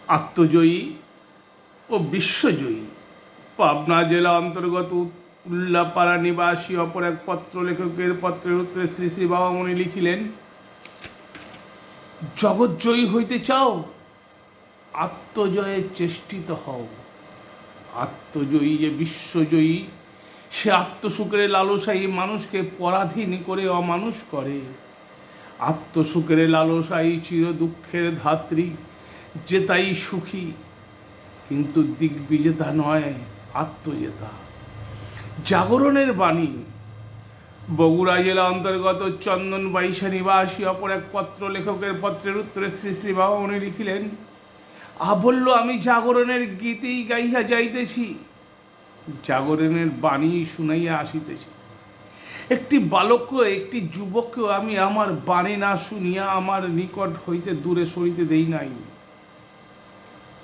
আত্মজয়ী ও বিশ্বজয়ী পাবনা জেলা অন্তর্গত উল্লাপাড়া নিবাসী অপর এক পত্র লেখকের পত্রের উত্তরে শ্রী শ্রী বাবামণি লিখিলেন, জগৎজয়ী হইতে চাও, আত্মজয়ে চেষ্টিত হও। আত্মজয়ী যে বিশ্বজয়ী, সে আত্মসুখের লালসাই মানুষকে পরাধীন করে অমানুষ করে। আত্মসুখের লালসাই চির দুঃখের ধাত্রী, যে তাই সুখী, কিন্তু দিগ্বিজেতা নয়, আত্মজেতা। জাগরণের বাণী বগুড়া জেলা অন্তর্গত চন্দন বাইশা নিবাসী অপর এক পত্র লেখকের পত্রের উত্তরে শ্রী শ্রী বাবামণি লিখিলেন, বলল, আমি জাগরণের গীতেই গাইয়া যাইতেছি, জাগরণের বাণী শুনাইয়া আসিতেছি। একটি বালককে, একটি যুবককেও আমি আমার বাণী না শুনিয়া আমার নিকট হইতে দূরে সরিতে দেই নাই।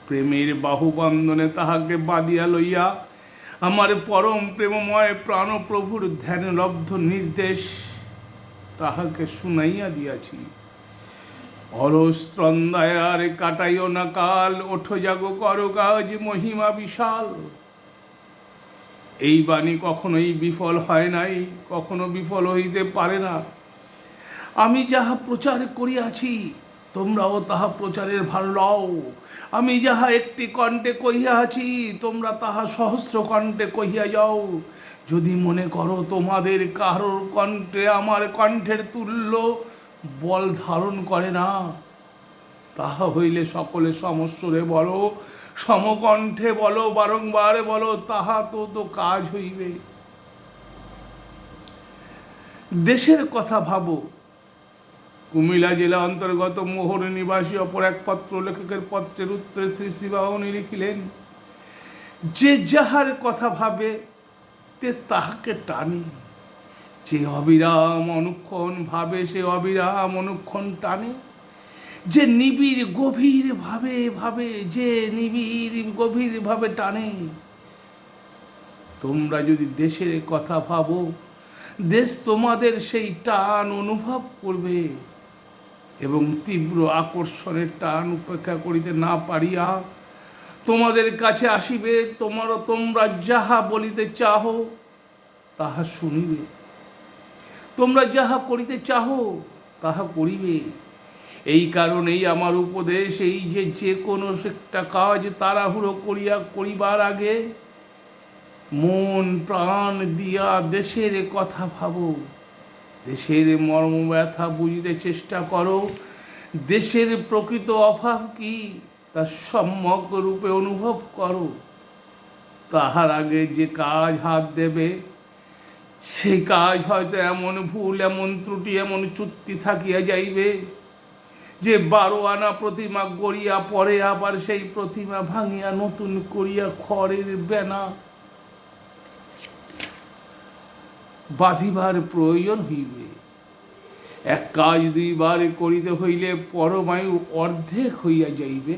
প্রেমের বাহুবন্ধনে তাহাকে বাঁধিয়া লইয়া আমার পরম প্রেমময় প্রাণপ্রভুর ধ্যানলব্ধ নির্দেশ তাহাকে শুনাইয়া দিয়াছি। অলস্ত্রন্দায়ার কাটাইও না কাল, ওঠো জাগো করো কাজ, মহিমা বিশাল। এই বাণী কখনোই বিফল হয় নাই, কখনো বিফল হইতে পারে না। আমি যাহা প্রচার করিয়াছি, তোমরাও তাহা প্রচারের ভার লও। আমি যাহা একটি কণ্ঠে কহিয়া আছি, তোমরা তাহা সহস্র কণ্ঠে কহিয়া যাও। যদি মনে করো তোমাদের কারোর কণ্ঠে আমার কণ্ঠের তুল্য বল ধারণ করে না, তাহা হইলে সকলে সমস্বরে বলো, সমকণ্ঠে বলো, বারংবার বলো, তাহা তো কাজ হইবে। দেশের কথা ভাবো। কুমিল্লা জেলা অন্তর্গত মোহর নিবাসী অপর এক পত্র লেখকের পত্রের উত্তরে শ্রী শ্রী বাবামণি লিখিলেন, যে যাহার কথা ভাবে তে তাহাকে টানে, যে অবিরাম অনুক্ষণ ভাবে সে অবিরাম অনুক্ষণ টানে। যে নিবিড় গভীর ভাবে ভাবে, যে নিবিড় গভীর ভাবে টানে। তোমরা যদি দেশের কথা ভাবো, দেশ তোমাদের সেই টান অনুভব করবে এবং তীব্র আকর্ষণের টান উপেক্ষা করিতে না পারিয়া তোমাদের কাছে আসিবে। তোমরা যাহা বলিতে চাহ তাহা শুনিবে, তোমরা যাহা করিতে চাহ তাহা করিবে। এই কারণেই আমার উপদেশ এই যে কোনো একটা কাজ তাড়াহুড়ো করিবার আগে মন প্রাণ দিয়া দেশের কথা ভাবো, দেশের মর্ম ব্যথা বুঝিতে চেষ্টা করো, দেশের প্রকৃত অভাব কি তা সম্যক রূপে অনুভব করো। তাহার আগে যে কাজ হাত দেবে, সেই কাজ হয়তো এমন ভুল, এমন ত্রুটি, এমন চুক্তি থাকিয়া যাইবে যে 12 আনা প্রতিমা গড়িয়া পরে আবার সেই প্রতিমা ভাঙিয়া নতুন করিয়া খড়ের বেনা বাঁধিবার প্রয়োজন হইবে। এক কাজ 2 বার করিতে হইলে পরমায়ু অর্ধেক হইয়া যাইবে।